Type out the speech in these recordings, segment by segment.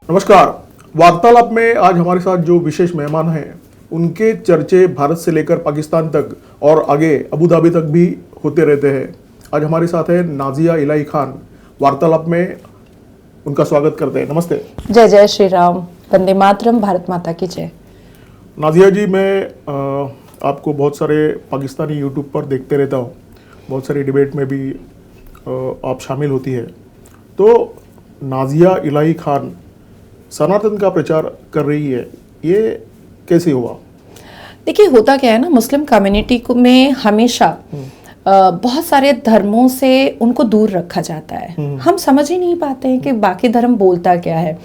नमस्कार। वार्तालाप में आज हमारे साथ जो विशेष मेहमान हैं उनके चर्चे भारत से लेकर पाकिस्तान तक और आगे अबू धाबी तक भी होते रहते हैं। आज हमारे साथ है नाजिया इलाही खान। वार्तालाप में उनका स्वागत करते हैं। नमस्ते। जय जय श्री राम, वंदे मातरम, भारत माता की जय। नाजिया जी, मैं आपको बहुत सारे पाकिस्तानी यूट्यूब पर देखते रहता हूँ, बहुत सारी डिबेट में भी आप शामिल होती है। तो नाजिया इलाही खान सनातन का प्रचार कर रही है, ये कैसे हुआ? देखिए, होता क्या है ना, मुस्लिम कम्युनिटी को में हमेशा बहुत सारे धर्मों से उनको दूर रखा जाता है। हम समझ ही नहीं पाते हैं कि बाकी धर्म बोलता क्या है।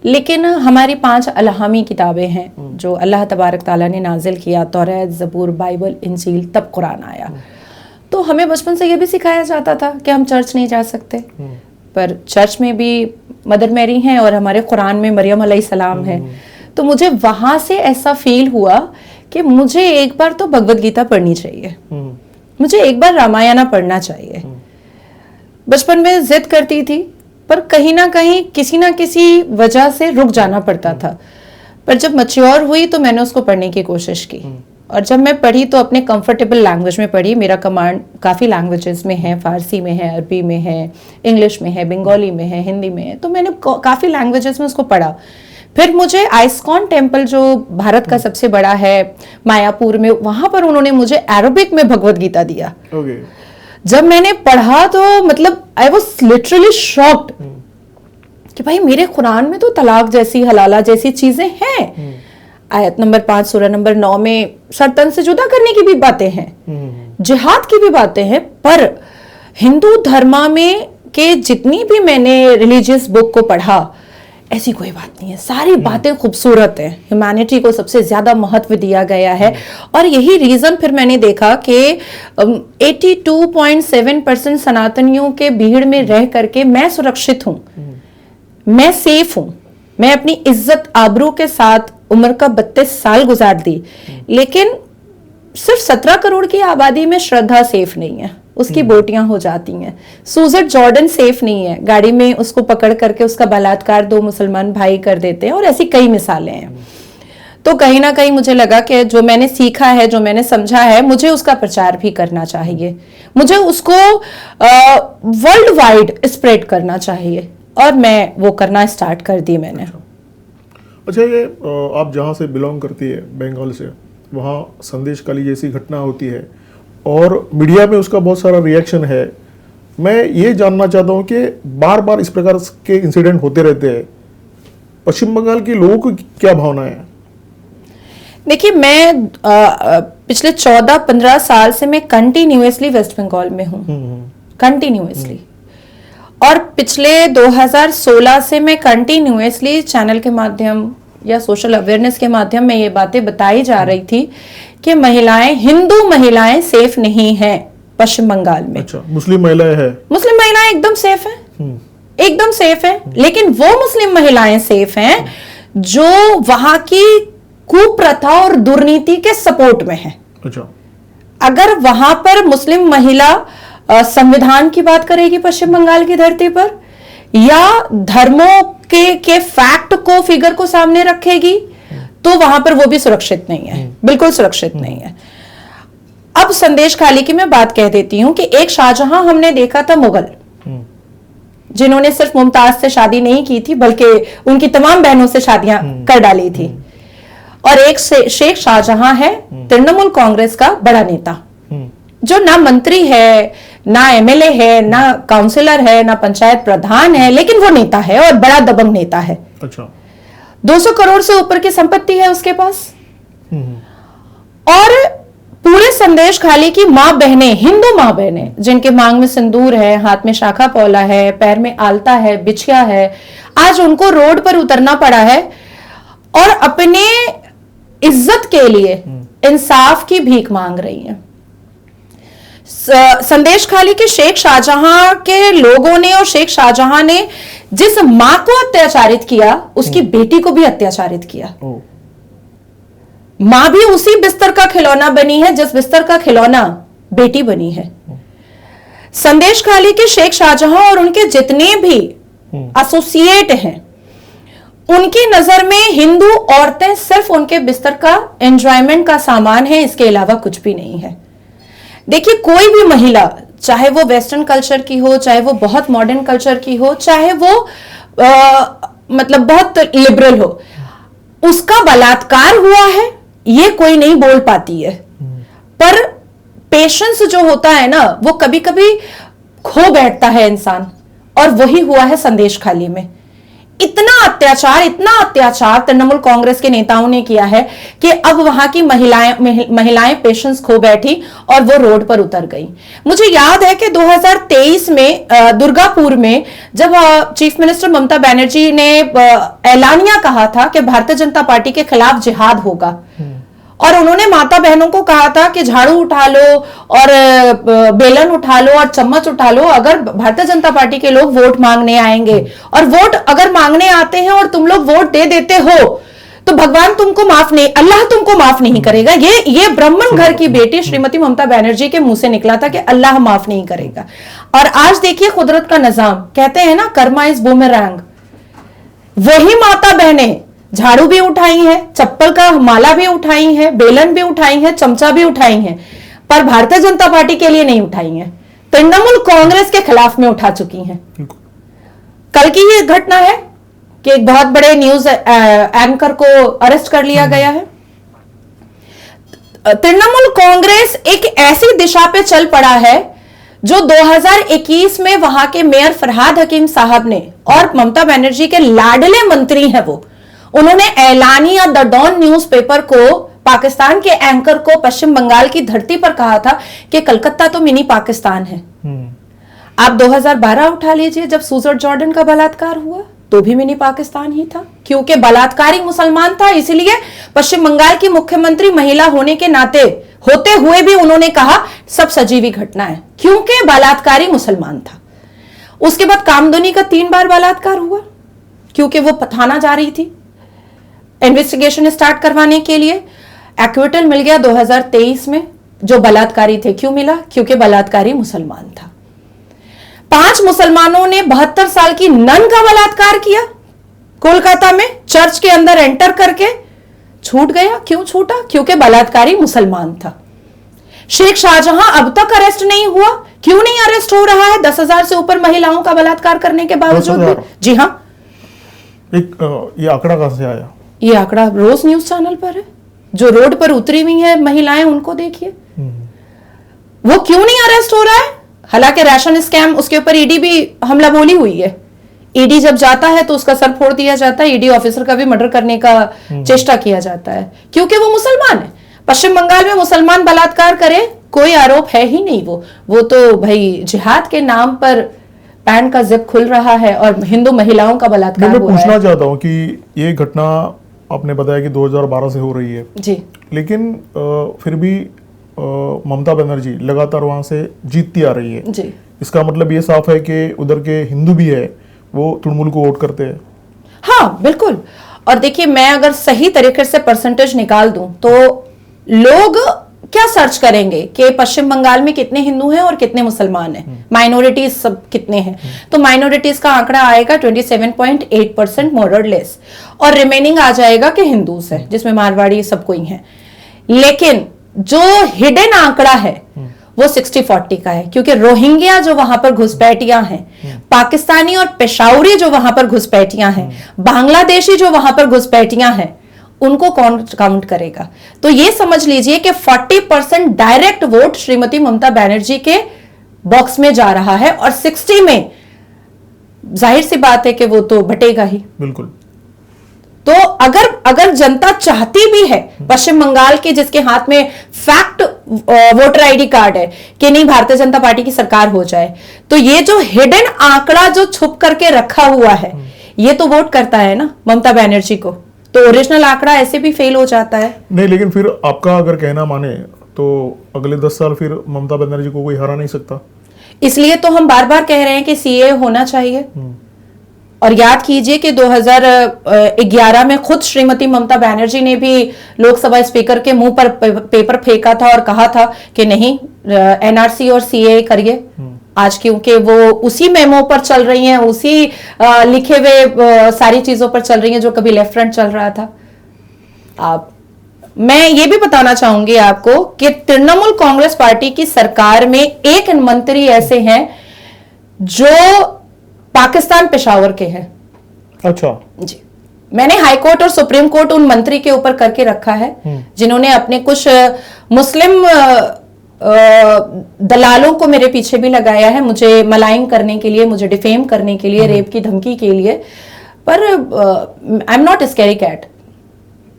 लेकिन हमारी 5 अलहामी किताबें हैं जो अल्लाह तबारक ताला ने नाजिल किया, तौरात, ज़बूर, बाइबल, इंजील, तब कुरान आया। तो हमें बचपन से ये भी सिखाया जाता था कि हम चर्च नहीं जा सकते, पर चर्च में भी मदर मैरी हैं और हमारे कुरान में मरियम अलैहिस्सलाम है। तो मुझे वहां से ऐसा फील हुआ कि मुझे एक बार तो भगवत गीता पढ़नी चाहिए, मुझे एक बार रामायण पढ़ना चाहिए। बचपन में जिद करती थी, पर कहीं ना कहीं किसी ना किसी वजह से रुक जाना पड़ता था। पर जब मैच्योर हुई तो मैंने उसको पढ़ने की कोशिश की, और जब मैं पढ़ी तो अपने कंफर्टेबल लैंग्वेज में पढ़ी। मेरा कमांड काफ़ी लैंग्वेजेस में है, फारसी में है, अरबी में है, इंग्लिश में है, बंगाली में है, हिंदी में है। तो मैंने काफ़ी लैंग्वेजेस में उसको पढ़ा। फिर मुझे आइस्कॉन टेम्पल जो भारत का सबसे बड़ा है मायापुर में, वहां पर उन्होंने मुझे अरबिक में भगवत गीता दिया। जब मैंने पढ़ा तो मतलब आई वॉज लिटरली शॉक्ड कि भाई मेरे कुरान में तो तलाक जैसी, हलाला जैसी चीजें हैं। आयत नंबर 5 सूरह नंबर 9 में सरतन से जुदा करने की भी बातें हैं, जिहाद की भी बातें हैं। पर हिंदू धर्म में के जितनी भी मैंने रिलीजियस बुक को पढ़ा, ऐसी कोई बात नहीं है। सारी बातें खूबसूरत हैं, ह्यूमैनिटी को सबसे ज्यादा महत्व दिया गया है। और यही रीजन फिर मैंने देखा कि 82.7% सनातनियों के भीड़ में रह करके मैं सुरक्षित हूं, मैं सेफ हूं। मैं अपनी इज्जत आबरू के साथ उम्र का 32 साल गुजार दी। लेकिन सिर्फ 17 करोड़ की आबादी में श्रद्धा सेफ नहीं है, उसकी बोटियां हो जाती हैं। सूजन जॉर्डन सेफ नहीं है, गाड़ी में उसको पकड़ करके उसका बलात्कार 2 मुसलमान भाई कर देते हैं, और ऐसी कई मिसालें हैं। तो कहीं ना कहीं मुझे लगा कि जो मैंने सीखा है, जो मैंने समझा है, मुझे उसका प्रचार भी करना चाहिए, मुझे उसको वर्ल्ड वाइड स्प्रेड करना चाहिए, और मैं वो करना स्टार्ट कर दी मैंने। अच्छा, ये आप जहाँ से बिलोंग करती है, बंगाल से, वहाँ संदेशखाली जैसी घटना होती है और मीडिया में उसका बहुत सारा रिएक्शन है। मैं ये जानना चाहता हूँ कि बार बार इस प्रकार के इंसिडेंट होते रहते हैं, पश्चिम बंगाल के लोगों की क्या भावना है? देखिए, मैं पिछले 14-15 साल से मैं कंटिन्यूअसली वेस्ट बंगाल में हूँ, कंटिन्यूअसली। और पिछले 2016 से मैं कंटिन्यूअसली चैनल के माध्यम या सोशल अवेयरनेस के माध्यम में ये बातें बताई जा रही थी कि महिलाएं, हिंदू महिलाएं सेफ नहीं हैं पश्चिम बंगाल में। अच्छा, मुस्लिम महिलाएं हैं? मुस्लिम महिलाएं एकदम सेफ हैं, एकदम सेफ हैं। लेकिन वो मुस्लिम महिलाएं सेफ हैं जो वहां की कुप्रथा और दुर्नीति के सपोर्ट में है। अच्छा, अगर वहां पर मुस्लिम महिला संविधान की बात करेगी पश्चिम बंगाल की धरती पर, या धर्मों के फैक्ट को, फिगर को सामने रखेगी, तो वहां पर वो भी सुरक्षित नहीं है, बिल्कुल सुरक्षित नहीं है। अब संदेशखाली की मैं बात कह देती हूं कि एक शाहजहां हमने देखा था मुगल, जिन्होंने सिर्फ मुमताज से शादी नहीं की थी बल्कि उनकी तमाम बहनों से शादियां कर डाली थी। और एक शेख शाहजहां है, तृणमूल कांग्रेस का बड़ा नेता, जो ना मंत्री है, ना एमएलए है, ना काउंसिलर है, ना पंचायत प्रधान है, लेकिन वो नेता है और बड़ा दबंग नेता है। अच्छा, 200 करोड़ से ऊपर की संपत्ति है उसके पास। और पूरे संदेशखाली की मां बहनें, हिंदू मां बहनें, जिनके मांग में सिंदूर है, हाथ में शाखा पौला है, पैर में आलता है, बिछिया है, आज उनको रोड पर उतरना पड़ा है और अपने इज्जत के लिए इंसाफ की भीख मांग रही हैं। संदेशखाली के शेख शाहजहां के लोगों ने और शेख शाहजहां ने जिस मां को अत्याचारित किया, उसकी बेटी को भी अत्याचारित किया। मां भी उसी बिस्तर का खिलौना बनी है जिस बिस्तर का खिलौना बेटी बनी है। संदेशखाली के शेख शाहजहां और उनके जितने भी एसोसिएट हैं, उनकी नजर में हिंदू औरतें सिर्फ उनके बिस्तर का एंजॉयमेंट का सामान है, इसके अलावा कुछ भी नहीं है। देखिए, कोई भी महिला, चाहे वो वेस्टर्न कल्चर की हो, चाहे वो बहुत मॉडर्न कल्चर की हो, चाहे वो मतलब बहुत लिबरल हो, उसका बलात्कार हुआ है ये कोई नहीं बोल पाती है। पर पेशेंस जो होता है ना, वो कभी कभी खो बैठता है इंसान, और वही हुआ है संदेश खाली में। इतना अत्याचार तृणमूल कांग्रेस के नेताओं ने किया है कि अब वहां की महिलाएं पेशेंस खो बैठी और वो रोड पर उतर गई। मुझे याद है कि 2023 में दुर्गापुर में जब चीफ मिनिस्टर ममता बनर्जी ने ऐलानिया कहा था कि भारतीय जनता पार्टी के खिलाफ जिहाद होगा, और उन्होंने माता बहनों को कहा था कि झाड़ू उठा लो और बेलन उठा लो और चम्मच उठा लो, अगर भारतीय जनता पार्टी के लोग वोट मांगने आएंगे, और वोट अगर मांगने आते हैं और तुम लोग वोट दे देते हो तो भगवान तुमको माफ नहीं, अल्लाह तुमको माफ नहीं करेगा। ये ब्राह्मण घर की बेटी श्रीमती ममता बनर्जी के मुंह से निकला था कि अल्लाह माफ नहीं करेगा। और आज देखिए कुदरत का निजाम, कहते हैं ना कर्मा इज बूमेरैंग, वही माता बहनें झाड़ू भी उठाई है, चप्पल का माला भी उठाई है, बेलन भी उठाई है, चमचा भी उठाई है, पर भारतीय जनता पार्टी के लिए नहीं उठाई है, तृणमूल कांग्रेस के खिलाफ में उठा चुकी हैं। कल की ये घटना है कि एक बहुत बड़े न्यूज एंकर को अरेस्ट कर लिया गया है। तृणमूल कांग्रेस एक ऐसी दिशा पे चल पड़ा है जो 2021 में वहां के मेयर फरहाद हकीम साहब ने, और ममता बनर्जी के लाडले मंत्री हैं वो, उन्होंने ऐलानिया द डॉन न्यूज़पेपर को, पाकिस्तान के एंकर को पश्चिम बंगाल की धरती पर कहा था कि कलकत्ता तो मिनी पाकिस्तान है। आप 2012 उठा लीजिए, जब सुजर जॉर्डन का बलात्कार हुआ तो भी मिनी पाकिस्तान ही था, क्योंकि बलात्कारी मुसलमान था, इसलिए पश्चिम बंगाल की मुख्यमंत्री महिला होने के नाते होते हुए भी उन्होंने कहा सब सजीवी घटना है, क्योंकि बलात्कारी मुसलमान था। उसके बाद कामदुनी का 3 बार बलात्कार हुआ, क्योंकि वो थाना जा रही थी इन्वेस्टिगेशन स्टार्ट करवाने के लिए। एक्विटल मिल गया 2023 में, जो बलात्कारी थे। क्यों मिला? क्योंकि बलात्कारी मुसलमान था। 5 मुसलमानों ने 72 साल की नन का बलात्कार किया कोलकाता में, चर्च के अंदर एंटर करके। छूट गया। क्यों छूटा? क्योंकि बलात्कारी मुसलमान था। शेख शाहजहां अब तक अरेस्ट नहीं हुआ। क्यों नहीं अरेस्ट हो रहा है 10,000 से ऊपर महिलाओं का बलात्कार करने के बावजूद भी? जी हाँ, ये आंकड़ा कहां से आया? ये आंकड़ा रोज न्यूज चैनल पर है। जो रोड पर उतरी हुई है महिलाएं, उनको देखिए, वो क्यों नहीं अरेस्ट हो रहा है? हालांकि राशन स्कैम, उसके ऊपर ईडी भी हमला बोली हुई है। ईडी जब जाता है तो उसका सर फोड़ दिया जाता है, ईडी ऑफिसर का भी मर्डर करने का चेष्टा किया जाता है, क्योंकि वो मुसलमान है। पश्चिम बंगाल में मुसलमान बलात्कार करे, कोई आरोप है ही नहीं। वो तो भाई जिहाद के नाम पर पैंट का जिप खुल रहा है और हिंदू महिलाओं का बलात्कार मैं हो रहा है। पूछना चाहता हूँ कि ये घटना आपने बताया कि 2012 से हो रही है जी, लेकिन फिर भी ममता बनर्जी लगातार वहां से जीतती आ रही है जी। इसका मतलब ये साफ है कि उधर के हिंदू भी है वो तृणमूल को वोट करते हैं। हाँ बिल्कुल। और देखिए, मैं अगर सही तरीके से परसेंटेज निकाल दूं तो लोग क्या सर्च करेंगे कि पश्चिम बंगाल में कितने हिंदू हैं और कितने मुसलमान हैं, माइनॉरिटीज सब कितने हैं, तो माइनॉरिटीज का आंकड़ा आएगा 27.8% मोर और लेस, और रिमेनिंग आ जाएगा कि हिंदूज है, जिसमें मारवाड़ी सब कोई है। लेकिन जो हिडन आंकड़ा है वो 60-40 का है, क्योंकि रोहिंग्या जो वहां पर घुसपैठियां हैं, पाकिस्तानी और पेशावरी जो वहां पर घुसपैठियां हैं, बांग्लादेशी जो वहां पर घुसपैठियां हैं, उनको कौन काउंट करेगा? तो ये समझ लीजिए कि 40% डायरेक्ट वोट श्रीमती ममता बनर्जी के बॉक्स में जा रहा है, और 60 में जाहिर सी बात है कि वो तो बटेगा ही। बिल्कुल। तो अगर जनता चाहती भी है पश्चिम बंगाल के, जिसके हाथ में फैक्ट वोटर आईडी कार्ड है, कि नहीं भारतीय जनता पार्टी की सरकार हो जाए, तो ये जो हिडन आंकड़ा जो छुप करके रखा हुआ है, ये तो वोट करता है ना ममता बनर्जी को। तो ओरिजिनल आंकड़ा ऐसे भी फेल हो जाता है। नहीं, लेकिन फिर आपका अगर कहना माने तो अगले 10 साल फिर ममता बनर्जी को कोई हरा नहीं सकता। इसलिए तो हम बार बार कह रहे हैं कि सीए होना चाहिए। और याद कीजिए कि 2011 में खुद श्रीमती ममता बनर्जी ने भी लोकसभा स्पीकर के मुंह पर पेपर फेंका था और कहा था कि नहीं, एनआरसी और सीए करिए, आज क्योंकि वो उसी मेमो पर चल रही हैं, उसी लिखे हुए सारी चीजों पर चल रही हैं जो कभी लेफ्ट फ्रंट चल रहा था। आप मैं ये भी बताना चाहूंगी आपको कि तृणमूल कांग्रेस पार्टी की सरकार में एक मंत्री ऐसे हैं जो पाकिस्तान पेशावर के हैं। अच्छा जी, मैंने हाई कोर्ट और सुप्रीम कोर्ट उन मंत्री के ऊपर करके रखा है जिन्होंने अपने कुछ मुस्लिम दलालों को मेरे पीछे भी लगाया है, मुझे मलाइन करने के लिए, मुझे डिफेम करने के लिए, रेप की धमकी के लिए। पर I am not scary cat,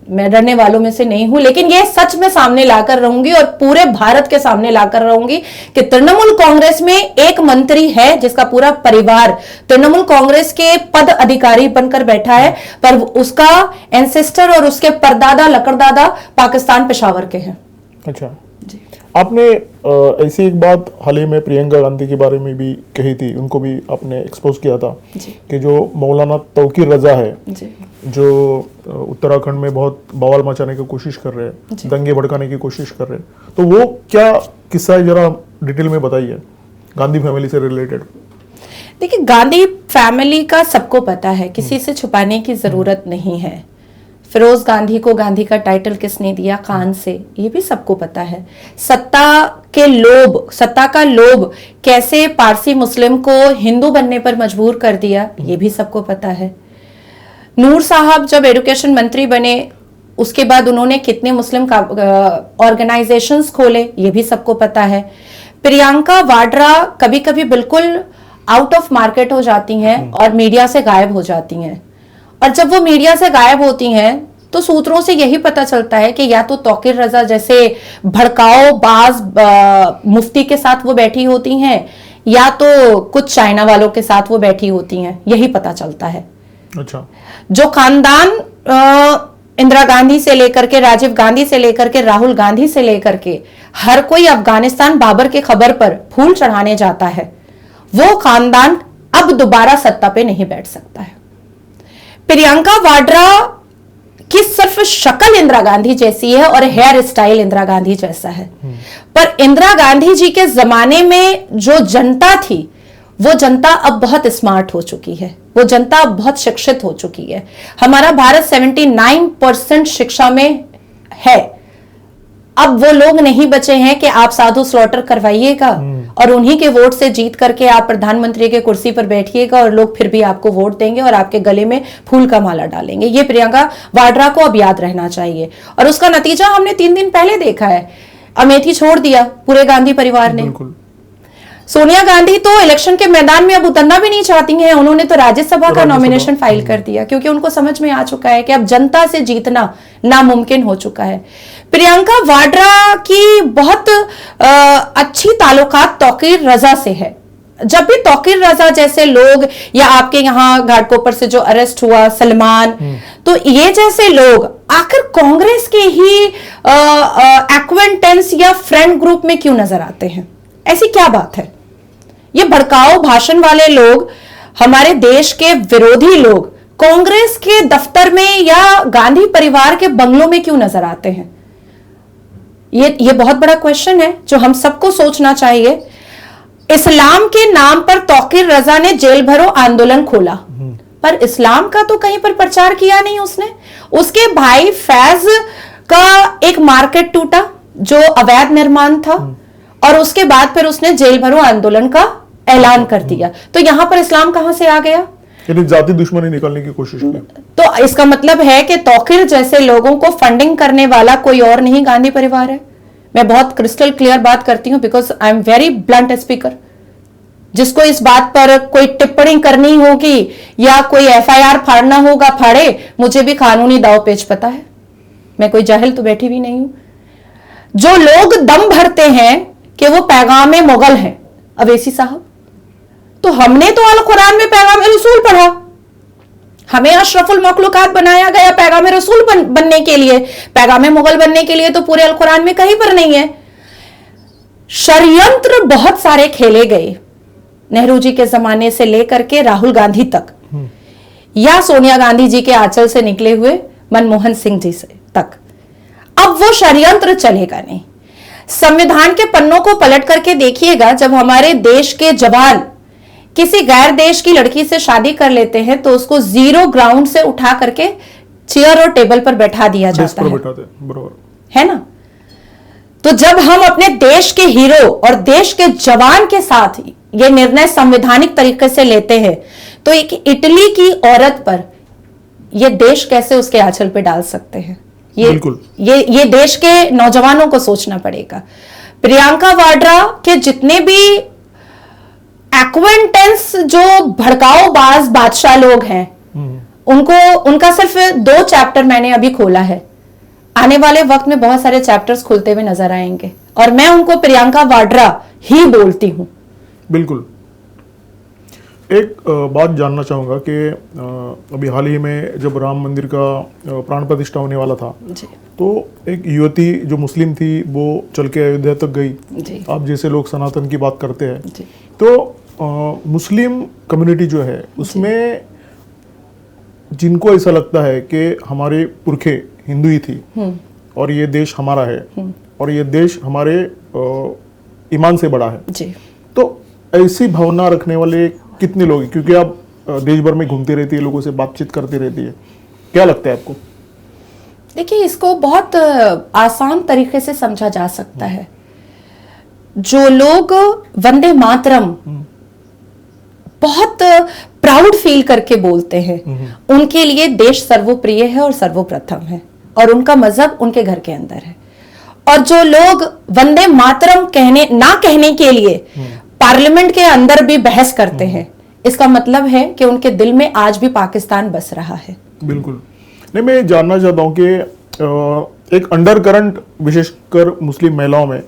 मैं डरने वालों में से नहीं हूं, लेकिन ये सच में सामने लाकर रहूंगी और पूरे भारत के सामने लाकर रहूंगी कि तृणमूल कांग्रेस में एक मंत्री है जिसका पूरा परिवार तृणमूल कांग्रेस के पद अधिकारी बनकर बैठा है, पर उसका एंसेस्टर और उसके परदादा लकड़दादा पाकिस्तान पेशावर के हैं। अच्छा जी, आपने ऐसी एक बात हाल ही में प्रियंका गांधी के बारे में भी कही थी, उनको भी आपने एक्सपोज किया था कि जो मौलाना तौकीर रजा है जी, जो उत्तराखंड में बहुत बवाल मचाने की कोशिश कर रहे हैं, दंगे भड़काने की कोशिश कर रहे हैं, तो वो क्या किस्सा है, जरा डिटेल में बताइए, गांधी फैमिली से रिलेटेड। देखिए, गांधी फैमिली का सबको पता है, किसी से छुपाने की जरूरत नहीं है। फिरोज गांधी को गांधी का टाइटल किसने दिया? खान से, ये भी सबको पता है। सत्ता का लोभ कैसे पारसी मुस्लिम को हिंदू बनने पर मजबूर कर दिया, ये भी सबको पता है। नूर साहब जब एजुकेशन मंत्री बने, उसके बाद उन्होंने कितने मुस्लिम ऑर्गेनाइजेशंस खोले, ये भी सबको पता है। प्रियंका वाड्रा कभी कभी बिल्कुल आउट ऑफ मार्केट हो जाती हैं और मीडिया से गायब हो जाती हैं, और जब वो मीडिया से गायब होती हैं तो सूत्रों से यही पता चलता है कि या तो तौकीर रजा जैसे भड़काओ बाज मुफ्ती के साथ वो बैठी होती हैं, या तो कुछ चाइना वालों के साथ वो बैठी होती हैं, यही पता चलता है। अच्छा, जो खानदान इंदिरा गांधी से लेकर के, राजीव गांधी से लेकर के, राहुल गांधी से लेकर के हर कोई अफगानिस्तान बाबर के खबर पर फूल चढ़ाने जाता है, वो खानदान अब दोबारा सत्ता पे नहीं बैठ सकता है। प्रियंका वाड्रा की सिर्फ शक्ल इंदिरा गांधी जैसी है और हेयर स्टाइल इंदिरा गांधी जैसा है, पर इंदिरा गांधी जी के जमाने में जो जनता थी, वो जनता अब बहुत स्मार्ट हो चुकी है, वो जनता अब बहुत शिक्षित हो चुकी है। हमारा भारत 79% शिक्षा में है। अब वो लोग नहीं बचे हैं कि आप साधु स्लॉटर करवाइएगा और उन्हीं के वोट से जीत करके आप प्रधानमंत्री के कुर्सी पर बैठिएगा और लोग फिर भी आपको वोट देंगे और आपके गले में फूल का माला डालेंगे। ये प्रियंका वाड्रा को अब याद रहना चाहिए, और उसका नतीजा हमने 3 दिन पहले देखा है। अमेठी छोड़ दिया पूरे गांधी परिवार ने। सोनिया गांधी तो इलेक्शन के मैदान में अब उतरना भी नहीं चाहती हैं, उन्होंने तो राज्यसभा का नॉमिनेशन फाइल कर दिया, क्योंकि उनको समझ में आ चुका है कि अब जनता से जीतना नामुमकिन हो चुका है। प्रियंका वाड्रा की बहुत अच्छी ताल्लुकात तौकीर रजा से है। जब भी तौकीर रजा जैसे लोग, या आपके यहाँ घाटकोपर से जो अरेस्ट हुआ सलमान, तो ये जैसे लोग आखिर कांग्रेस के ही एक्वेंटेंस या फ्रेंड ग्रुप में क्यों नजर आते हैं? ऐसी क्या बात है? ये भड़काऊ भाषण वाले लोग, हमारे देश के विरोधी लोग कांग्रेस के दफ्तर में या गांधी परिवार के बंगलों में क्यों नजर आते हैं? ये बहुत बड़ा क्वेश्चन है जो हम सबको सोचना चाहिए। इस्लाम के नाम पर तौकीर रजा ने जेल भरो आंदोलन खोला, पर इस्लाम का तो कहीं पर प्रचार किया नहीं उसने। उसके भाई फैज का एक मार्केट टूटा जो अवैध निर्माण था, और उसके बाद फिर उसने जेल भरो आंदोलन का ऐलान कर दिया। तो यहां पर इस्लाम कहां से आ गया? यानी जाति दुश्मनी निकालने की कोशिश की। तो इसका मतलब है कि तौकीर जैसे लोगों को फंडिंग करने वाला कोई और नहीं गांधी परिवार है। मैं बहुत क्रिस्टल क्लियर बात करती हूं, because I am very blunt speaker. जिसको इस बात पर कोई टिप्पणी करनी होगी या कोई FIR फाड़ना होगा फाड़े, मुझे भी कानूनी दाव पेच पता है, मैं कोई जाहिल तो बैठी भी नहीं हूं। जो लोग दम भरते हैं कि वो पैगाम मुगल हैं, अवैसी साहब, तो हमने तो अल कुरान में पैगाम रसूल पढ़ा, हमें अशरफुल मखलूकात बनाया गया पैगाम रसूल बनने के लिए, पैगाम मुगल बनने के लिए तो पूरे अल कुरान में कहीं पर नहीं है। षड्यंत्र बहुत सारे खेले गए, नेहरू जी के जमाने से लेकर के राहुल गांधी तक, या सोनिया गांधी जी के आंचल से निकले हुए मनमोहन सिंह जी से तक। अब वो षड्यंत्र चलेगा नहीं। संविधान के पन्नों को पलट करके देखिएगा, जब हमारे देश के जवान किसी गैर देश की लड़की से शादी कर लेते हैं तो उसको जीरो ग्राउंड से उठा करके चेयर और टेबल पर बैठा दिया जाता है, बराबर है ना। तो जब हम अपने देश के हीरो और देश के जवान के साथ ये निर्णय संवैधानिक तरीके से लेते हैं, तो एक इटली की औरत पर ये देश कैसे उसके आंचल पे डाल सकते हैं? ये देश के नौजवानों को सोचना पड़ेगा। प्रियंका वाड्रा के जितने भी एक्वेंटेंस जो भड़काऊबाज बादशाह लोग हैं, उनका सिर्फ 2 चैप्टर मैंने अभी खोला है। आने वाले वक्त में बहुत सारे चैप्टर्स खुलते हुए नजर आएंगे और मैं उनको प्रियंका वाड्रा ही बोलती हूं। बिल्कुल। एक बात जानना चाहूंगा कि अभी हाल ही में जब राम मंदिर का प्राण प्रतिष्ठा होने वाला था जी। तो एक युवती जो मुस्लिम थी वो चल के अयोध्या तक गई जी। आप जैसे लोग सनातन की बात करते हैं जी। तो मुस्लिम कम्युनिटी जो है उसमें जिनको ऐसा लगता है कि हमारे पुरखे हिंदू ही थी और ये देश हमारा है और ये देश हमारे ईमान से बड़ा है जी। तो ऐसी भावना रखने वाले कितने लोग हैं? क्योंकि आप देश भर में घूमती रहती है, लोगों से बातचीत करती रहती है, क्या लगता है आपको? देखिए, इसको बहुत आसान तरीके से समझा जा सकता है। जो लोग वंदे मातरम बहुत प्राउड फील करके बोलते हैं, उनके लिए देश सर्वोप्रिय है और सर्वप्रथम है और उनका मजहब उनके घर के अंदर है। और जो लोग वंदे मातरम ना कहने के लिए पार्लियामेंट के अंदर भी बहस करते हैं, इसका मतलब है कि उनके दिल में आज भी पाकिस्तान बस रहा है। बिल्कुल नहीं, मैं जानना चाहता हूं कि एक अंडर करंट विशेषकर मुस्लिम महिलाओं में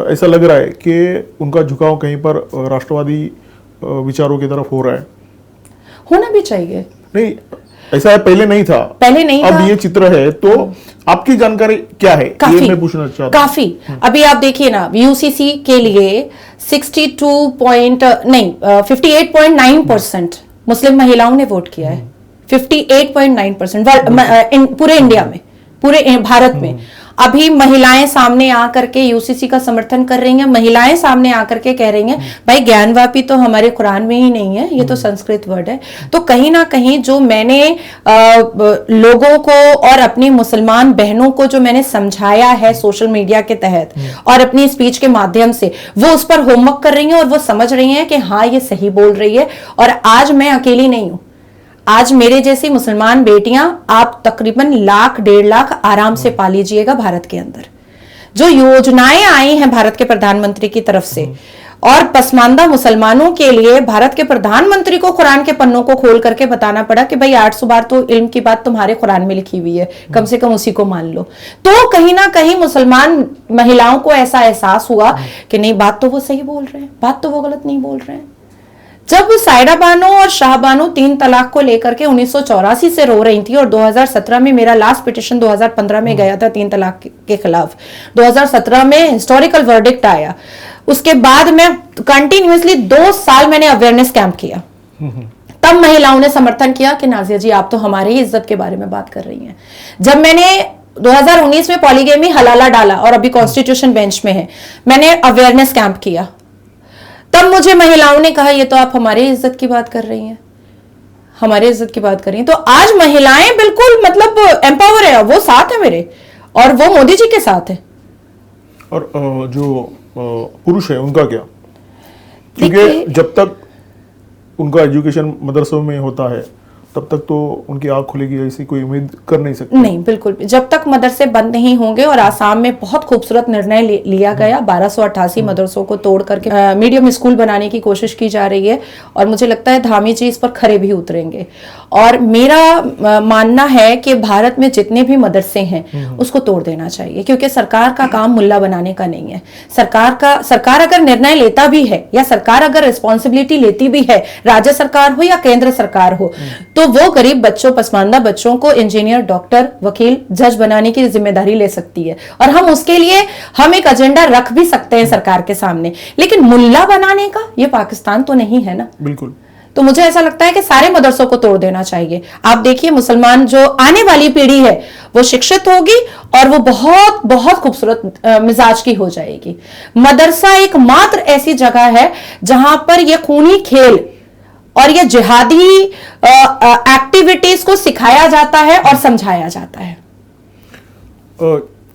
ऐसा लग रहा है कि उनका झुकाव कहीं पर राष्ट्रवादी विचारों की तरफ हो रहा है। होना भी चाहिए। नहीं, ऐसा है, पहले नहीं था। अब ये चित्र है, तो आपकी जानकारी क्या है? ये मैं पूछना चाहता हूं। काफी। अभी आप देखिए ना, यूसीसी के लिए 58.9% मुस्लिम महिलाओं ने वोट किया है। 58.9% पूरे इंडिया में, पूरे भारत में। अभी महिलाएं सामने आकर के यूसीसी का समर्थन कर रही हैं। महिलाएं सामने आकर के कह रही हैं, भाई ज्ञानवापी तो हमारे कुरान में ही नहीं है, ये तो संस्कृत वर्ड है। तो कहीं ना कहीं जो मैंने लोगों को और अपनी मुसलमान बहनों को जो मैंने समझाया है सोशल मीडिया के तहत और अपनी स्पीच के माध्यम से, वो उस पर होमवर्क कर रही हैं और वो समझ रही हैं कि हाँ, ये सही बोल रही है। और आज मैं अकेली नहीं हूं। आज मेरे जैसी मुसलमान बेटियां आप तकरीबन 1.5 लाख आराम से पा लीजिएगा भारत के अंदर। जो योजनाएं आई हैं भारत के प्रधानमंत्री की तरफ से, और पसमानदा मुसलमानों के लिए भारत के प्रधानमंत्री को कुरान के पन्नों को खोल करके बताना पड़ा कि भाई 800 बार तो इल्म की बात तुम्हारे कुरान में लिखी हुई है, कम से कम उसी को मान लो। तो कहीं ना कहीं मुसलमान महिलाओं को ऐसा एहसास हुआ कि नहीं, बात तो वो सही बोल रहे हैं, बात तो वो गलत नहीं बोल रहे हैं। जब सायरा बानो और शाह बानो 3 तलाक को लेकर के 1984 से रो रही थी और 2017 में मेरा लास्ट पिटिशन 2015 में गया था 3 तलाक के खिलाफ, 2017 में हिस्टोरिकल वर्डिक्ट आया। उसके बाद में कंटिन्यूअसली 2 साल मैंने अवेयरनेस कैंप किया। तब महिलाओं ने समर्थन किया कि नाजिया जी, आप तो हमारी ही इज्जत के बारे में बात कर रही हैं। जब मैंने 2019 में पॉलीगेमी हलाला डाला और अभी कॉन्स्टिट्यूशन बेंच में है, मैंने अवेयरनेस कैंप किया, तब मुझे महिलाओं ने कहा, ये तो आप हमारी इज्जत की बात कर रही हैं, हमारी इज्जत की बात कर रही हैं। तो आज महिलाएं बिल्कुल मतलब एम्पावर है, वो साथ है मेरे, और वो मोदी जी के साथ है। और जो पुरुष है उनका क्या? क्योंकि जब तक उनका एजुकेशन मदरसों में होता है तब तक तो उनकी आंख खुलेगी ऐसी कोई उम्मीद कर नहीं सकते। नहीं, बिल्कुल भी। जब तक मदरसे बंद नहीं होंगे, और आसाम में बहुत खूबसूरत निर्णय लिया गया, 1288 मदरसों को तोड़ करके मीडियम स्कूल बनाने की कोशिश की जा रही है, और मुझे लगता है धामी जी इस पर खरे भी उतरेंगे। और मेरा मानना है कि भारत में जितने भी मदरसे हैं उसको तोड़ देना चाहिए, क्योंकि सरकार का काम मुल्ला बनाने का नहीं है। सरकार अगर निर्णय लेता भी है, या सरकार अगर रिस्पॉन्सिबिलिटी लेती भी है, राज्य सरकार हो या केंद्र सरकार हो, तो वो गरीब बच्चों, पसमानदा बच्चों को इंजीनियर, डॉक्टर, वकील, जज बनाने की जिम्मेदारी ले सकती है। और हम उसके लिए एक एजेंडा रख भी सकते हैं सरकार के सामने, लेकिन मुल्ला बनाने का ये पाकिस्तान तो नहीं है ना। बिल्कुल। तो मुझे ऐसा लगता है कि सारे मदरसों को तोड़ देना चाहिए। आप देखिए, मुसलमान जो आने वाली पीढ़ी है वो शिक्षित होगी और वो बहुत बहुत खूबसूरत मिजाज की हो जाएगी। मदरसा एकमात्र ऐसी जगह है जहां पर ये खूनी खेल और ये जिहादी एक्टिविटीज को सिखाया जाता है और समझाया जाता है।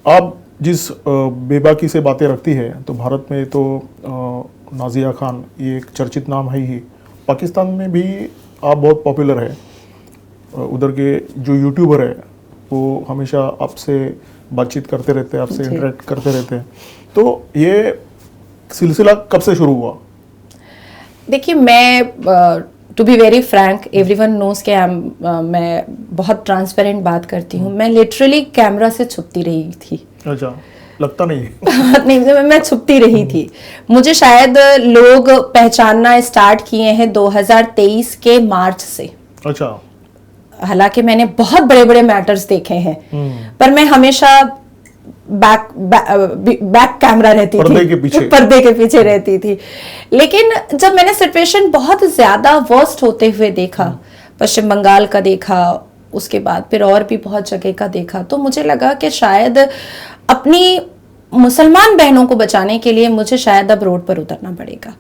आप जिस बेबाकी से बातें रखती है, तो भारत में तो नाजिया खान ये एक चर्चित नाम है ही। पाकिस्तान में भी आप बहुत पॉपुलर है। उधर के जो यूट्यूबर है वो हमेशा आपसे बातचीत करते रहते हैं, आपसे इंटरेक्ट करते रहते हैं। तो ये सिलसिला कब से शुरू हुआ? देखिए, मैं to be very frank, everyone knows कि मैं बहुत ट्रांसपेरेंट बात करती हूँ। मैं लिटरली कैमरा से छुपती रही थी। अच्छा, लगता नहीं नहीं, मैं छुपती रही थी। मुझे शायद लोग पहचानना स्टार्ट किए हैं 2023 के मार्च से। अच्छा। हालांकि मैंने बहुत बड़े बड़े मैटर्स देखे हैं, पर मैं हमेशा बैक कैमरा रहती थी, पर्दे के पीछे रहती थी। लेकिन जब मैंने सिचुएशन बहुत ज्यादा वर्स्ट होते हुए देखा, पश्चिम बंगाल का देखा, उसके बाद फिर और भी बहुत जगह का देखा, तो मुझे लगा कि शायद अपनी मुसलमान बहनों को बचाने के लिए मुझे शायद अब रोड पर उतरना पड़ेगा।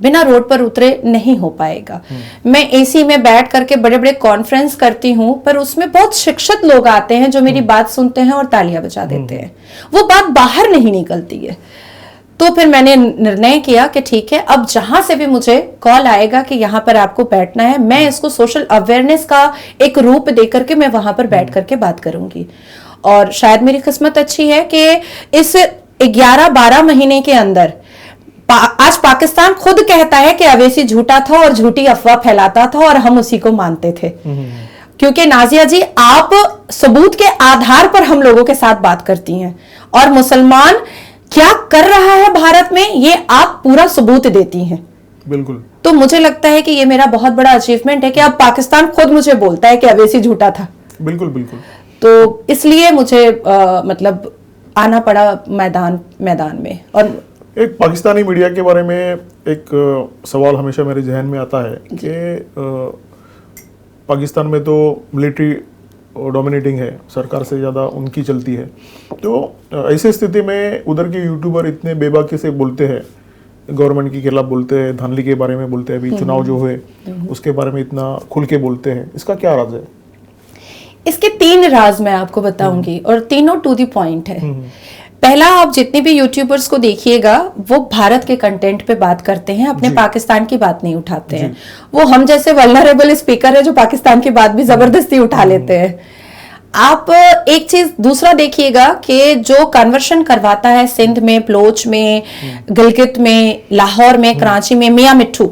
बिना रोड पर उतरे नहीं हो पाएगा। मैं एसी में बैठ करके बड़े बड़े कॉन्फ्रेंस करती हूँ, पर उसमें बहुत शिक्षित लोग आते हैं जो मेरी बात सुनते हैं और तालियां बजा देते हैं। वो बात बाहर नहीं निकलती है। तो फिर मैंने निर्णय किया कि ठीक है, अब जहां से भी मुझे कॉल आएगा कि यहाँ पर आपको बैठना है, मैं इसको सोशल अवेयरनेस का एक रूप देकर के मैं वहां पर बैठ करके बात करूंगी। और शायद मेरी किस्मत अच्छी है कि इस 11-12 महीने के अंदर आज पाकिस्तान खुद कहता है कि अवैसी झूठा था और झूठी अफवाह फैलाता था और हम उसी को मानते थे। क्योंकि नाजिया जी, आप सबूत के आधार पर हम लोगों के साथ बात करती हैं और मुसलमान क्या कर रहा है भारत में ये आप पूरा सबूत देती हैं। बिल्कुल। तो मुझे लगता है कि ये मेरा बहुत बड़ा अचीवमेंट है कि अब पाकिस्तान खुद मुझे बोलता है कि अवैसी झूठा था। बिल्कुल बिल्कुल। तो इसलिए मुझे मतलब आना पड़ा मैदान में। और एक पाकिस्तानी मीडिया के बारे में एक सवाल हमेशा मेरे जहन में आता है कि पाकिस्तान में तो मिलिट्री डोमिनेटिंग है, सरकार से ज़्यादा उनकी चलती है। तो ऐसी स्थिति में उधर के यूट्यूबर इतने बेबाकी से बोलते हैं, गवर्नमेंट के खिलाफ बोलते हैं, धांधली के बारे में बोलते हैं, अभी चुनाव जो हुए उसके बारे में इतना खुल के बोलते हैं, इसका क्या राज है? इसके 3 राज मैं आपको बताऊंगी और तीनों टू द पॉइंट है। पहला, आप जितने भी यूट्यूबर्स को देखिएगा वो भारत के कंटेंट पे बात करते हैं, अपने पाकिस्तान की बात नहीं उठाते हैं। वो हम जैसे वल्नरेबल स्पीकर है जो पाकिस्तान की बात भी जबरदस्ती उठा लेते हैं। आप एक चीज दूसरा देखिएगा कि जो कन्वर्शन करवाता है सिंध में, बलोच में, गिलगित में, लाहौर में, कराची में, मियां मिट्ठू,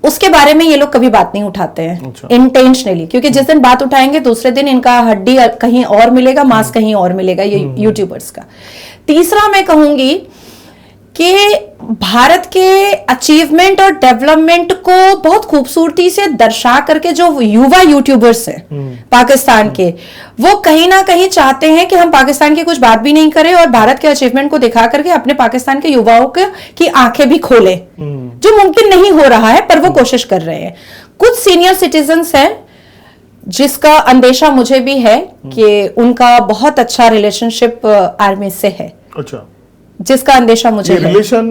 उसके बारे में ये लोग कभी बात नहीं उठाते हैं इंटेंशनली। क्योंकि जिस दिन बात उठाएंगे दूसरे दिन इनका हड्डी कहीं और मिलेगा, मांस कहीं और मिलेगा, ये यूट्यूबर्स का। तीसरा मैं कहूंगी कि भारत के अचीवमेंट और डेवलपमेंट को बहुत खूबसूरती से दर्शा करके जो युवा यूट्यूबर्स हैं पाकिस्तान के, वो कहीं ना कहीं चाहते हैं कि हम पाकिस्तान की कुछ बात भी नहीं करें और भारत के अचीवमेंट को दिखा करके अपने पाकिस्तान के युवाओं की आंखें भी खोलें, जो मुमकिन नहीं हो रहा है, पर वो कोशिश कर रहे हैं। कुछ सीनियर सिटीजन्स हैं जिसका अंदेशा मुझे भी है कि उनका बहुत अच्छा रिलेशनशिप आर्मी से है। अच्छा, जिसका अंदेशा मुझे रिलेशन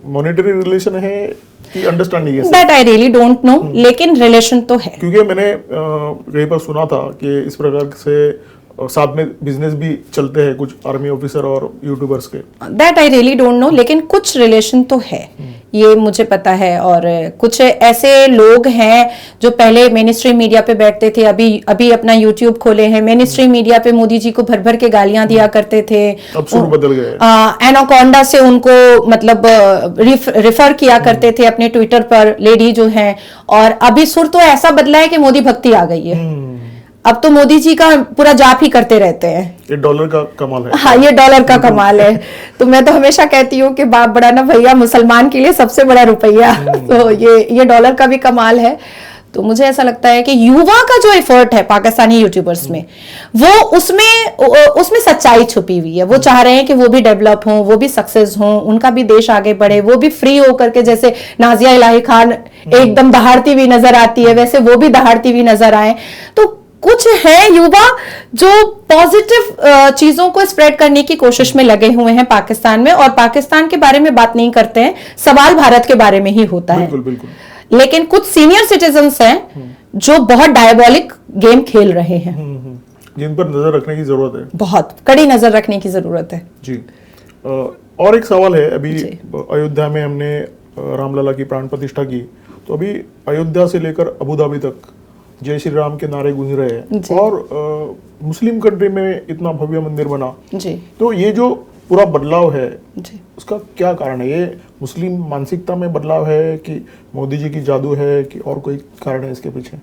मॉनेटरी रिलेशन है कि अंडरस्टैंडिंग है? That I really don't know, लेकिन रिलेशन तो है। क्योंकि मैंने कहीं पर सुना था कि इस प्रकार से साथ में बिजनेस भी चलते हैं कुछ आर्मी ऑफिसर और यूट्यूबर्स के। That I really don't know, लेकिन कुछ रिलेशन तो है, ये मुझे पता है। और कुछ ऐसे लोग हैं जो पहले मेन स्ट्रीम मीडिया पे बैठते थे, अभी अपना यूट्यूब खोले हैं। मेन स्ट्रीम मीडिया पे मोदी जी को भर भर के गालियां दिया करते थे, अब सुर बदल गए। एनाकोंडा से उनको मतलब रिफर किया करते थे अपने ट्विटर पर लेडी जो हैं, और अभी सुर तो ऐसा बदला है कि मोदी भक्ति आ गई है। अब तो मोदी जी का पूरा जाप ही करते रहते हैं। ये डॉलर का कमाल है। हाँ, ये डॉलर का कमाल है। तो मैं तो हमेशा कहती हूँ कि बाप बड़ा ना भैया, मुसलमान के लिए सबसे बड़ा रुपया। तो ये डॉलर का भी कमाल है। तो मुझे ऐसा लगता है कि युवा का जो एफर्ट है पाकिस्तानी यूट्यूबर्स में, वो उसमें सच्चाई छुपी हुई है। वो चाह रहे हैं कि वो भी डेवलप हों, वो भी सक्सेस हों, उनका भी देश आगे बढ़े, वो भी फ्री होकर के, जैसे नाजिया इलाही खान एकदम दहाड़ती हुई नजर आती है, वैसे वो भी दहाड़ती हुई नजर आए। तो कुछ है युवा जो पॉजिटिव चीजों को स्प्रेड करने की कोशिश में लगे हुए हैं पाकिस्तान में, और पाकिस्तान के बारे में बात नहीं करते हैं, सवाल भारत के बारे में ही होता है। बिल्कुल बिल्कुल। लेकिन कुछ सीनियर सिटीजन्स हैं जो बहुत डायबॉलिक गेम खेल रहे हैं, जिन पर नजर रखने की जरूरत है, बहुत कड़ी नजर रखने की जरूरत है जी। और एक सवाल है, अभी अयोध्या में हमने रामलला की प्राण प्रतिष्ठा की, तो अभी अयोध्या से लेकर अबू धाबी तक जय श्री राम के नारे गूंज रहे हैं, और मुस्लिम कंट्री में इतना भव्य मंदिर बना जी। तो ये जो पूरा बदलाव है जी, उसका क्या कारण है? ये मुस्लिम मानसिकता में बदलाव है कि मोदी जी की जादू है कि और कोई कारण है इसके पीछे?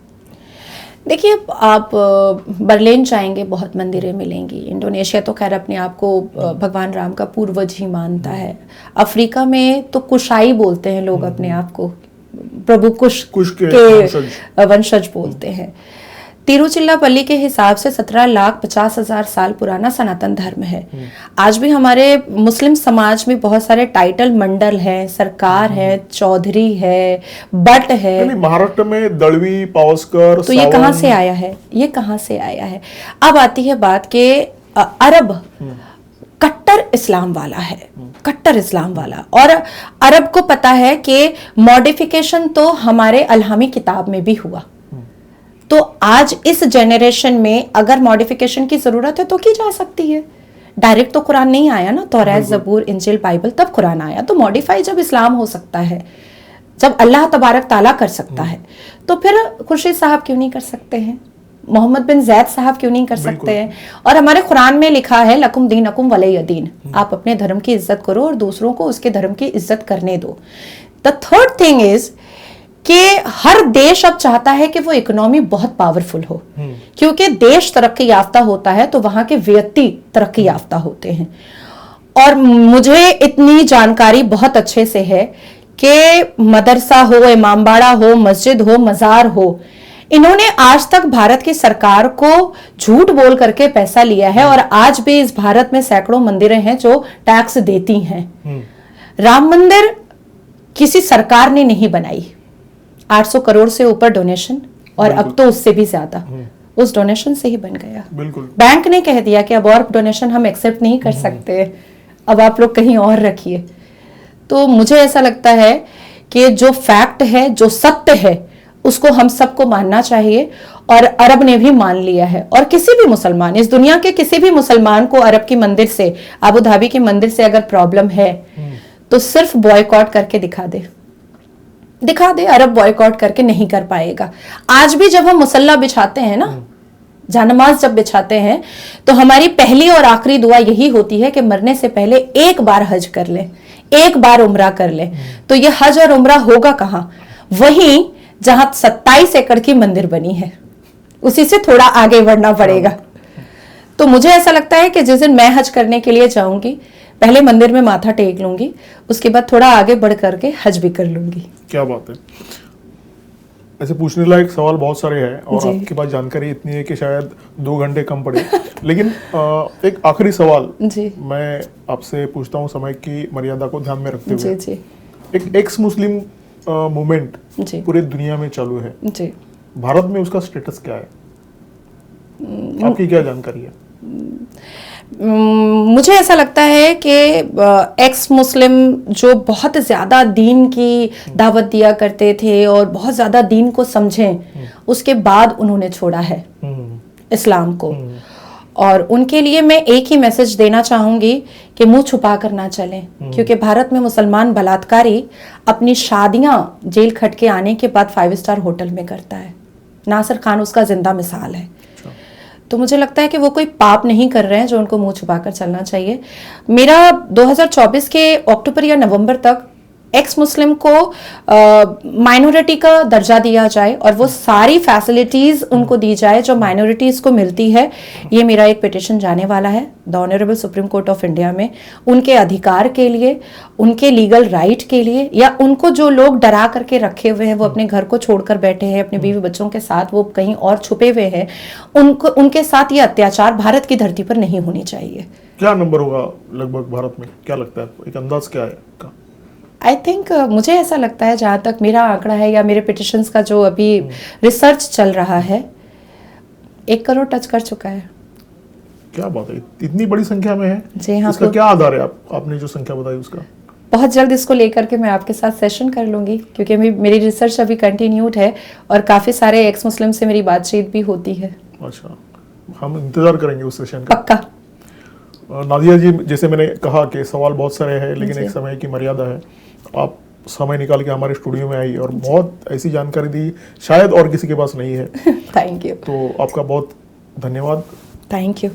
देखिए, आप बर्लिन जाएंगे, बहुत मंदिरें मिलेंगी। इंडोनेशिया तो खैर अपने आप को भगवान राम का पूर्वज ही मानता है। अफ्रीका में तो कुशाई बोलते हैं लोग अपने आप को, प्रभु कुश के वंशज बोलते हैं। तिरुचिल्लापल्ली के हिसाब से 17,50,000 साल पुराना सनातन धर्म है। आज भी हमारे मुस्लिम समाज में बहुत सारे टाइटल मंडल हैं, सरकार है, चौधरी है, बट है। महाराष्ट्र में दळवी, पावसकर, तो ये कहाँ से आया है? ये कहाँ से आया है? अब आती है बात के अरब कट्टर इस्लाम वाला है, कट्टर इस्लाम वाला, और अरब को पता है कि मॉडिफिकेशन तो हमारे अलहामी किताब में भी हुआ। तो आज इस जनरेशन में अगर मॉडिफिकेशन की जरूरत है तो की जा सकती है। डायरेक्ट तो कुरान नहीं आया ना, तौरात, ज़बूर, इंजिल, बाइबल, तब कुरान आया। तो मॉडिफाई जब इस्लाम हो सकता है, जब अल्लाह तबारक ताला कर सकता है, तो फिर खुर्शीद साहब क्यों नहीं कर सकते हैं? मोहम्मद बिन जैद साहब क्यों नहीं कर सकते हैं? और हमारे कुरान में लिखा है लकुम दीनकुम वलिय दीन, आप अपने धर्म की इज्जत करो और दूसरों को उसके धर्म की इज्जत करने दो। द थर्ड थिंग इज कि हर देश अब चाहता है कि वो इकोनॉमी बहुत पावरफुल हो, क्योंकि देश तरक्की याफ्ता होता है तो वहां के व्यक्ति तरक्की याफ्ता होते हैं। और मुझे इतनी जानकारी बहुत अच्छे से है कि मदरसा हो, इमामबाड़ा हो, मस्जिद हो, मजार हो, इन्होंने आज तक भारत की सरकार को झूठ बोल करके पैसा लिया है, और आज भी इस भारत में सैकड़ों मंदिरें हैं जो टैक्स देती हैं। राम मंदिर किसी सरकार ने नहीं बनाई, 800 करोड़ से ऊपर डोनेशन, और अब तो उससे भी ज्यादा उस डोनेशन से ही बन गया। बिल्कुल। बैंक ने कह दिया कि अब और डोनेशन हम एक्सेप्ट नहीं कर सकते, अब आप लोग कहीं और रखिए। तो मुझे ऐसा लगता है कि जो फैक्ट है, जो सत्य है, उसको हम सबको मानना चाहिए, और अरब ने भी मान लिया है। और किसी भी मुसलमान, इस दुनिया के किसी भी मुसलमान को अरब की मंदिर से, अबू धाबी के मंदिर से अगर प्रॉब्लम है तो सिर्फ बॉयकॉट करके दिखा दे। अरब बॉयकॉट करके नहीं कर पाएगा। आज भी जब हम मुसल्ला बिछाते हैं ना, जानमाज जब बिछाते हैं, तो हमारी पहली और आखिरी दुआ यही होती है कि मरने से पहले एक बार हज कर ले, एक बार उम्रा कर ले। तो ये हज और उम्रा होगा कहाँ? वहीं जहां 27 एकड़ की मंदिर बनी है, उसी से थोड़ा आगे बढ़ना पड़ेगा। तो मुझे ऐसा लगता है कि जिस दिन मैं हज करने के लिए जाऊंगी, पहले मंदिर में माथा टेक लूंगी, उसके बाद थोड़ा आगे बढ़ करके हज भी कर लूंगी। क्या बात है। ऐसे पूछने लायक सवाल बहुत सारे हैं, और आपके पास जानकारी इतनी है कि शायद 2 घंटे कम पड़े। लेकिन एक आखिरी सवाल जी मैं आपसे पूछता हूँ, समय की मर्यादा को ध्यान में रखते हुए। जी। एक एक्स मुस्लिम मूवमेंट पूरे दुनिया में चालू है जी। भारत में उसका स्टेटस क्या है? आपकी क्या जानकारी है? मुझे ऐसा लगता है कि एक्स मुस्लिम जो बहुत ज़्यादा दीन की दावत दिया करते थे और बहुत ज़्यादा दीन को समझें, उसके बाद उन्होंने छोड़ा है इस्लाम को। और उनके लिए मैं एक ही मैसेज देना चाहूँगी कि मुंह छुपा कर ना चलें, क्योंकि भारत में मुसलमान बलात्कारी अपनी शादियाँ जेल खट के आने के बाद 5 स्टार होटल में करता है। नासिर खान उसका जिंदा मिसाल है। तो मुझे लगता है कि वो कोई पाप नहीं कर रहे हैं जो उनको मुंह छुपाकर चलना चाहिए। मेरा 2024 के अक्टूबर या नवंबर तक एक्स मुस्लिम को माइनॉरिटी का दर्जा दिया जाए और वो सारी फैसिलिटीज उनको दी जाए जो माइनॉरिटीज को मिलती है। ये मेरा एक पिटिशन जाने वाला है the honourable supreme court of India में, उनके अधिकार के लिए, उनके लीगल राइट के लिए, या उनको जो लोग डरा करके रखे हुए हैं, वो अपने घर को छोड़कर बैठे हैं, अपने बीवी बच्चों के साथ वो कहीं और छुपे हुए हैं, उनको, उनके साथ ये अत्याचार भारत की धरती पर नहीं होनी चाहिए। क्या नंबर होगा लगभग भारत में, क्या लगता है आपको, एक अंदाज क्या है आपका? आई थिंक मुझे ऐसा लगता है, जहाँ तक मेरा आंकड़ा है या मेरे पिटिशंस का जो अभी रिसर्च चल रहा है, 1 करोड़ टच कर चुका है। क्या बात है, इतनी बड़ी संख्या में है? जी हाँ। इसका क्या आधार है, आपने जो संख्या बताई उसका? बहुत जल्द इसको लेकर के मैं आपके साथ सेशन कर लूंगी, क्योंकि मेरी रिसर्च अभी कंटिन्यूड है और काफी सारे एक्स मुस्लिम से मेरी बातचीत भी होती है। अच्छा, हम इंतजार करेंगे उस सेशन का। पक्का। नादिया जी, जैसे मैंने कहा कि सवाल बहुत सारे हैं, लेकिन एक समय की मर्यादा है। आप समय निकाल के हमारे स्टूडियो में आई और बहुत ऐसी जानकारी दी शायद और किसी के पास नहीं है। Thank you. तो आपका बहुत धन्यवाद। Thank you.